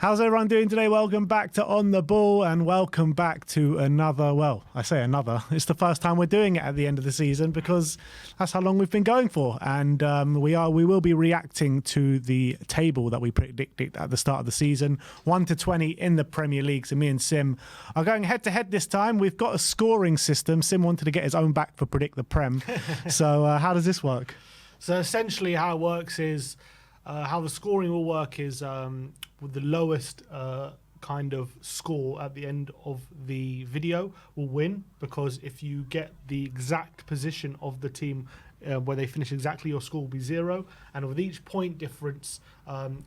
How's everyone doing today? Welcome back to On the Ball and welcome back to another, well, I say another. It's the first time we're doing it at the end of the season because that's how long we've been going for. And we will be reacting to the table that we predicted at the start of the season, 1 to 20 in the Premier League. So me and Sim are going head to head this time. We've got a scoring system. Sim wanted to get his own back for Predict the Prem. So how does this work? So essentially how it works is, how the scoring will work is with the lowest kind of score at the end of the video will win, because if you get the exact position of the team where they finish exactly, your score will be 0, and with each point difference,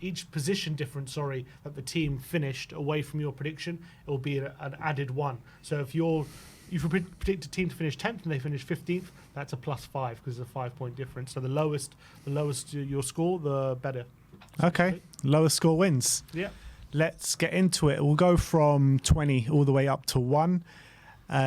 each position difference, that the team finished away from your prediction, it will be an added 1. So if you predict a team to finish 10th and they finish 15th, that's a +5 because it's a 5-point difference. So the lowest your score, the better. Okay, lowest score wins. Yeah. Let's get into it. We'll go from 20 all the way up to 1.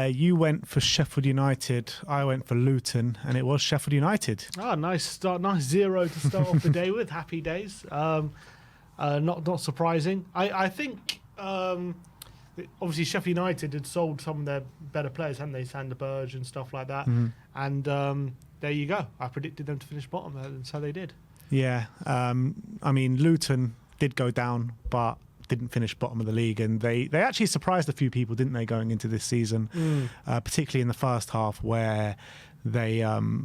You went for Sheffield United. I went for Luton, and it was Sheffield United. Nice start. Nice 0 to start off the day with. Happy days. Not surprising. I think obviously Sheffield United had sold some of their better players, hadn't they? Sander Berge and stuff like that. Mm-hmm. And there you go. I predicted them to finish bottom, and so they did. Yeah. I mean, Luton did go down, but didn't finish bottom of the league, and they actually surprised a few people, didn't they, going into this season, particularly in the first half where they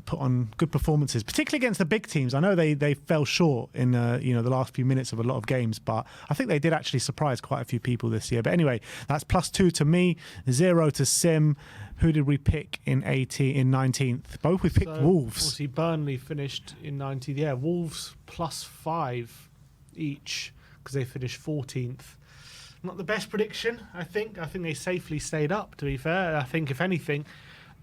put on good performances, particularly against the big teams. I know they fell short in the last few minutes of a lot of games, but I think they did actually surprise quite a few people this year. But anyway, that's +2 to me, 0 to Sim. Who did we pick in 19th? Both we picked Wolves. Obviously, Burnley finished in 19th. Yeah, Wolves +5 each because they finished 14th. Not the best prediction, I think. I think they safely stayed up, to be fair. I think, if anything,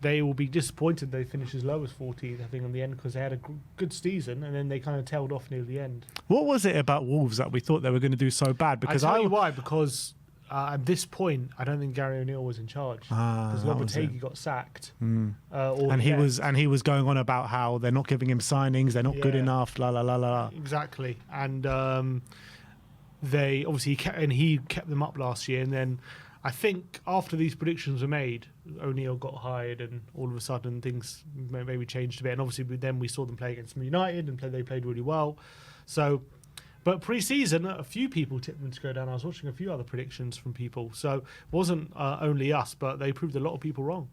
they will be disappointed they finished as low as 14th, I think, in the end, because they had a good season and then they kind of tailed off near the end. What was it about Wolves that we thought they were going to do so bad? Because I'll tell you why, because at this point, I don't think Gary O'Neill was in charge, because Lopetegui got sacked. And he was going on about how they're not giving him signings, they're not good enough, la la la la. Exactly, and they obviously he kept them up last year, and then I think after these predictions were made, O'Neill got hired, and all of a sudden things maybe changed a bit. And obviously, then we saw them play against United, and they played really well. So. But pre-season, a few people tipped them to go down. I was watching a few other predictions from people. So it wasn't only us, but they proved a lot of people wrong.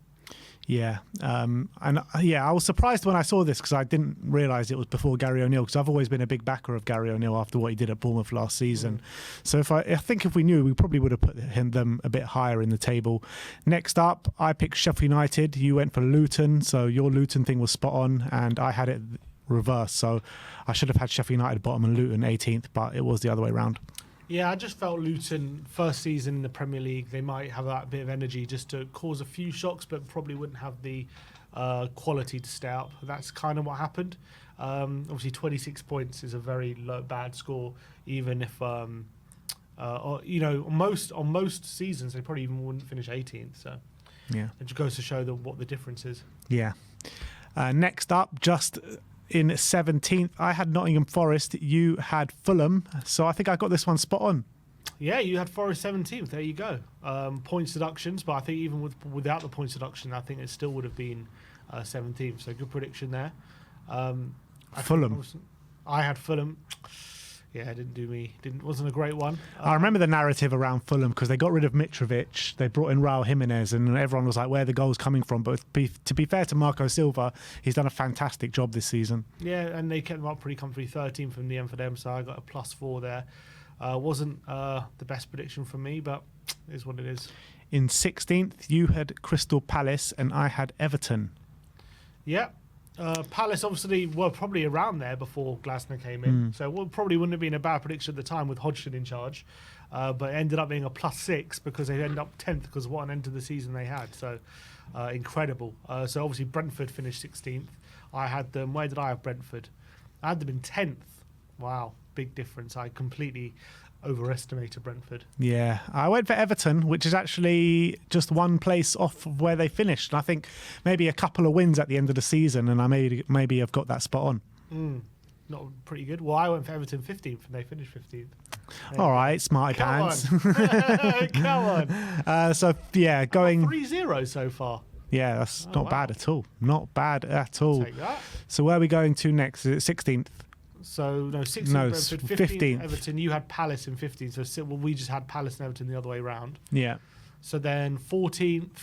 Yeah. I was surprised when I saw this because I didn't realise it was before Gary O'Neill, because I've always been a big backer of Gary O'Neill after what he did at Bournemouth last season. So I think if we knew, we probably would have put them a bit higher in the table. Next up, I picked Sheffield United. You went for Luton. So your Luton thing was spot on, and I had it reverse, so I should have had Sheffield United bottom and Luton 18th, but it was the other way around. Yeah, I just felt Luton first season in the Premier League, they might have that bit of energy just to cause a few shocks, but probably wouldn't have the quality to stay up. That's kind of what happened. Obviously 26 points is a very bad score, even if on most seasons they probably even wouldn't finish 18th, so yeah, it just goes to show them what the difference is. Yeah. Next up, just in 17th, I had Nottingham Forest. You had Fulham. So I think I got this one spot on. Yeah, you had Forest 17th. There you go. Points deductions, but I think even without the points deduction, I think it still would have been 17th. So good prediction there. Fulham. I had Fulham. Yeah, wasn't a great one. I remember the narrative around Fulham because they got rid of Mitrovic, they brought in Raul Jimenez, and everyone was like, where are the goals coming from? But to be fair to Marco Silva, he's done a fantastic job this season. Yeah, and they kept them up pretty comfortably, 13 from the end for them, so I got a +4 there. Wasn't the best prediction from me, but it is what it is. In 16th, you had Crystal Palace, and I had Everton. Yeah. Palace obviously were probably around there before Glasner came in, so it probably wouldn't have been a bad prediction at the time with Hodgson in charge, but it ended up being a +6 because they ended up 10th because of what an end to the season they had. So incredible. So obviously Brentford finished 16th. I had them. Where did I have Brentford? I had them in 10th. Wow, big difference. I completely overestimated Brentford. Yeah, I went for Everton, which is actually just one place off of where they finished. And I think maybe a couple of wins at the end of the season, and I maybe have got that spot on. Not pretty good. Well, I went for Everton 15th, and they finished 15th. All right, smarty Come pants. on. Come on. So yeah, going 3-0 so far. Yeah, that's not bad at all. Not bad at all. Take that. So where are we going to next? Is it 16th? So no, 16th No, Brentford, 15th 15th. Everton. You had Palace in 15th. So we just had Palace and Everton the other way round. Yeah. So then 14th,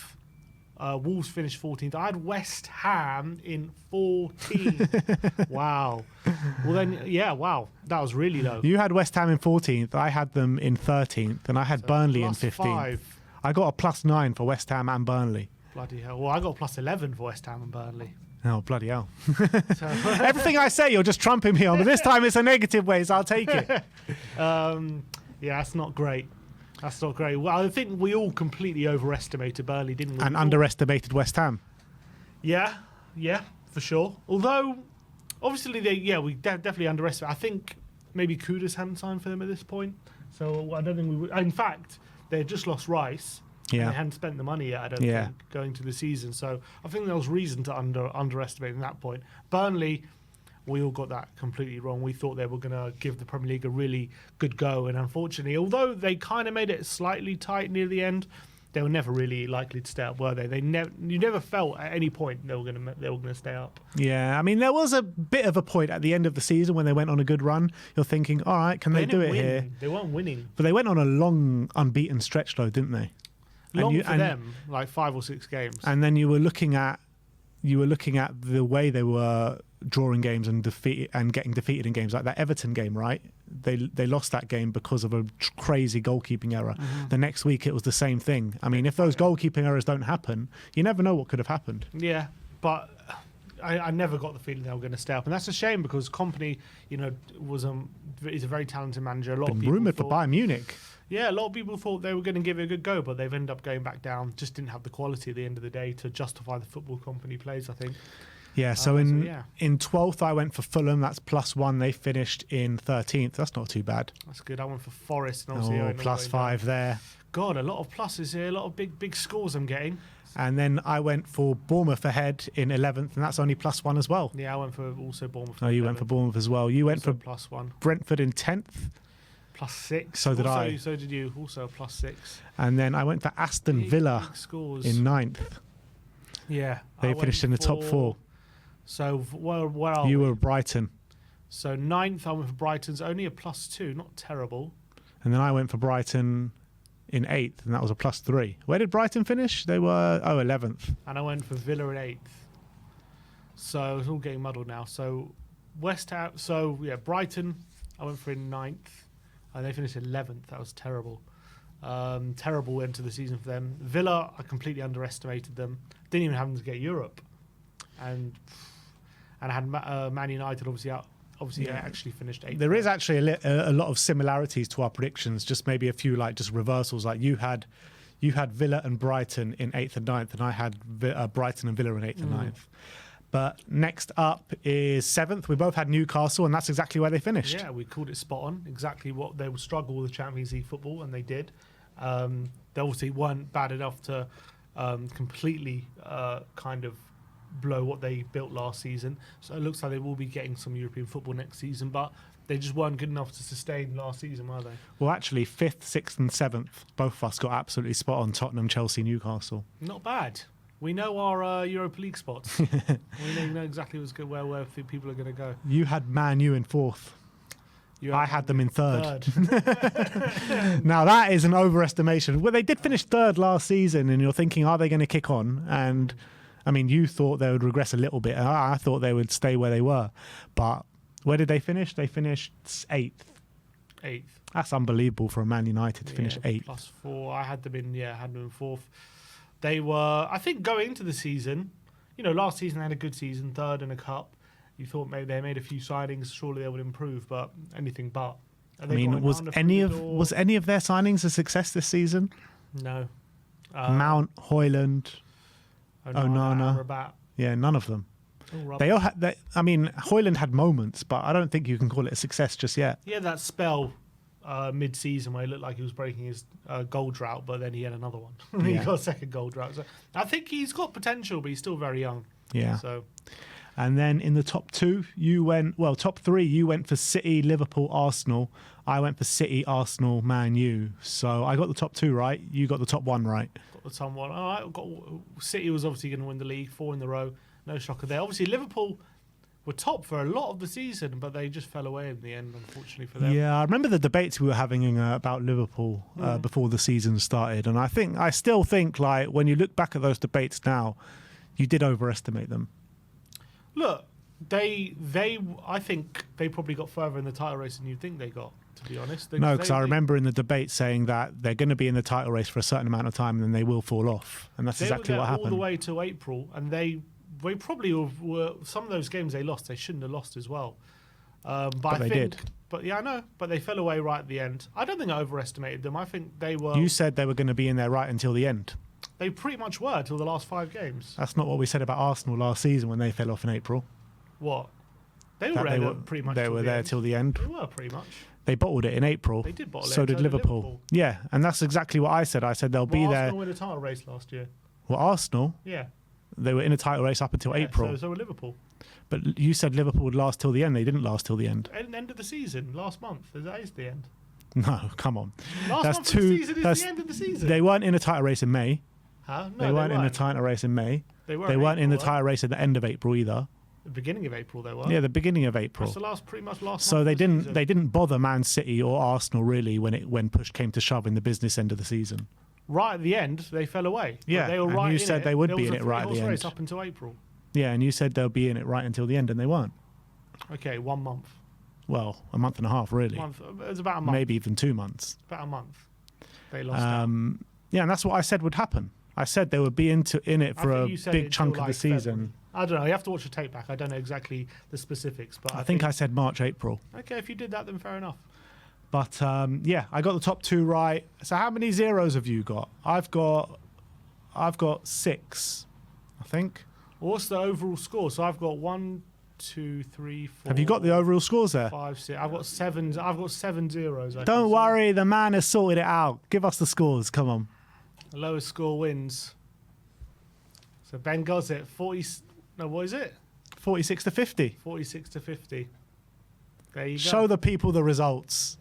Wolves finished 14th. I had West Ham in 14th. Wow. Well then, yeah, wow. That was really low. You had West Ham in 14th. I had them in 13th, and I had Burnley in plus 15th. 5. I got a +9 for West Ham and Burnley. Bloody hell. Well, I got a +11 for West Ham and Burnley. Oh, bloody hell. So, Everything I say, you're just trumping me on, but this time it's a negative way, so I'll take it. yeah, that's not great. That's not great. Well, I think we all completely overestimated Burnley, didn't we? And underestimated West Ham. Yeah, for sure. Although, obviously, we definitely underestimated. I think maybe Kudus hadn't signed for them at this point. So I don't think we would. In fact, they had just lost Rice. Yeah. And they hadn't spent the money yet, I don't think, going to the season. So I think there was reason to underestimate at that point. Burnley, we all got that completely wrong. We thought they were going to give the Premier League a really good go. And unfortunately, although they kind of made it slightly tight near the end, they were never really likely to stay up, were they? You never felt at any point they were going to stay up. Yeah, I mean, there was a bit of a point at the end of the season when they went on a good run. You're thinking, all right, can they do it here? They weren't winning. But they went on a long unbeaten stretch, though, didn't they? Long for them, like 5 or 6 games. And then you were looking at the way they were drawing games and getting defeated in games, like that Everton game, right? They lost that game because of a crazy goalkeeping error. Mm-hmm. The next week it was the same thing. I mean, if those goalkeeping errors don't happen, you never know what could have happened. Yeah, but I never got the feeling they were going to stay up, and that's a shame because Kompany, is a very talented manager. A lot of people Rumoured for Bayern Munich. Yeah, a lot of people thought they were going to give it a good go, but they've ended up going back down. Just didn't have the quality at the end of the day to justify the football Kompany plays, I think. Yeah, so in 12th I went for Fulham. That's +1. They finished in 13th. That's not too bad. That's good. I went for Forest. And obviously +5 there. God, a lot of pluses here. A lot of big scores I'm getting. And then I went for Bournemouth ahead in 11th, and that's only +1 as well. Yeah, I went for also Bournemouth. Oh, you went for Bournemouth as well. You went for +1. Brentford in 10th. +6. So did I. So did you. Also +6. And then I went for Aston Villa in 9th. Yeah. They finished in the top 4. So where are you we? were Brighton. So 9th, I went for Brighton's only a +2. Not terrible. And then I went for Brighton in 8th, and that was a +3. Where did Brighton finish? They were 11th. And I went for Villa in 8th. So it's all getting muddled now. So West Ham. So yeah, Brighton. I went for in 9th. And they finished 11th. That was terrible. Terrible end to the season for them. Villa, I completely underestimated them. Didn't even have them to get Europe. And I had Man United obviously actually finished 8th. There is actually a lot of similarities to our predictions. Just maybe a few just reversals. Like you had Villa and Brighton in 8th and 9th, and I had Brighton and Villa in 8th and 9th. But next up is 7th. We both had Newcastle, and that's exactly where they finished. Yeah, we called it spot on. Exactly what they would struggle with Champions League football, and they did. They obviously weren't bad enough to completely kind of blow what they built last season. So it looks like they will be getting some European football next season, but they just weren't good enough to sustain last season, were they? Well, actually, 5th, 6th, and 7th, both of us got absolutely spot on: Tottenham, Chelsea, Newcastle. Not bad. We know our Europa League spots. We know exactly where people are going to go. You had Man U in 4th. I had them in 3rd. Now, that is an overestimation. Well, they did finish 3rd last season, and you're thinking, are they going to kick on? And, I mean, you thought they would regress a little bit. I thought they would stay where they were. But where did they finish? They finished 8th. 8th. That's unbelievable for a Man United to finish 8th. +4. I had them in 4th. They were, I think, going into the season, last season they had a good season, 3rd in a cup. You thought maybe they made a few signings, surely they would improve, but anything but. I mean, was any of their signings a success this season? No. Mount, Højlund, Onana. Rabat. Yeah, none of them. Højlund had moments, but I don't think you can call it a success just yet. Yeah, that spell mid-season where he looked like he was breaking his goal drought, but then he had another one. He got a second goal drought. So I think he's got potential, but he's still very young. Yeah. So And then in the top two, top three, you went for City, Liverpool, Arsenal. I went for City, Arsenal, Man U. So I got the top two right. You got the top one right. Got the top one. All right. City was obviously going to win the league, 4 in a row. No shocker there. Obviously, Liverpool were top for a lot of the season, but they just fell away in the end, unfortunately for them. Yeah, I remember the debates we were having about Liverpool before the season started. And I still think, like, when you look back at those debates now, you did overestimate them. Look, I think they probably got further in the title race than you think they got, to be honest. No, because I remember in the debate saying that they're going to be in the title race for a certain amount of time and then they will fall off. And that's exactly what happened. All the way to April, and they probably were some of those games they lost, they shouldn't have lost as well. But they did. But yeah, I know. But they fell away right at the end. I don't think I overestimated them. I think they were... You said they were going to be in there right until the end. They pretty much were till the last 5 games. That's not what we said about Arsenal last season when they fell off in April. What? They were pretty much. They were there till the end. They were pretty much. They bottled it in April. They did bottle it. So did Liverpool. Yeah, and that's exactly what I said. I said they'll be there. Arsenal win a title race last year. Well, Arsenal? Yeah. They were in a title race up until April. So were Liverpool. But you said Liverpool would last till the end. They didn't last till the end. End of the season, last month. That is the end. No, come on. Last month of the season is the end of the season. They weren't in a title race in May. Huh? No, they weren't in a title race in May. They weren't in the title race at the end of April either. The beginning of April they were. Yeah, the beginning of April. That's pretty much last. So they didn't bother Man City or Arsenal really when push came to shove in the business end of the season. Right at the end, they fell away. Yeah, they were and right. You said they would be in it right at the end. Race up until April. Yeah, and you said they'll be in it right until the end, and they weren't. Okay, 1 month. Well, a month and a half, really. It was about a month. Maybe even 2 months. About a month. They lost out. Yeah, and that's what I said would happen. I said they would be in it for a big chunk of the season. February. I don't know. You have to watch the tape back. I don't know exactly the specifics, but I think I said March, April. Okay, if you did that, then fair enough. But yeah, I got the top 2 right. So how many zeros have you got? I've got 6, I think. What's the overall score? So I've got 1, 2, 3, 4. Have you got the overall scores there? 5, 6. I've got 7. I've got 7 zeros. Don't worry, the man has sorted it out. Give us the scores. Come on. The lowest score wins. So Ben got it 40. No, what is it? 46 to 50. 46 to 50. There you go. Show the people the results.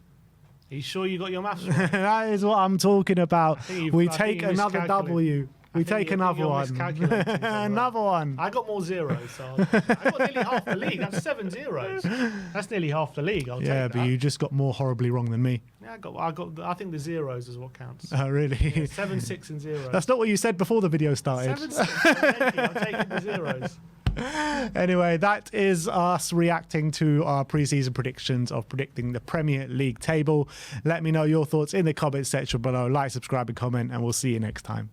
Are you sure you got your maths right? That is what I'm talking about. We take another W. We take another one. Another one. I got more zeros. So I got nearly half the league. That's 7 zeros. That's nearly half the league. I'll take that. But you just got more horribly wrong than me. Yeah, I think the zeros is what counts. Oh, really? Yeah, 7, 6, and 0. That's not what you said before the video started. 7, 6. Thank you. I'm taking the zeros. Anyway, that is us reacting to our pre-season predictions of predicting the Premier League table. Let me know your thoughts in the comments section below. Like, subscribe, and comment, and we'll see you next time.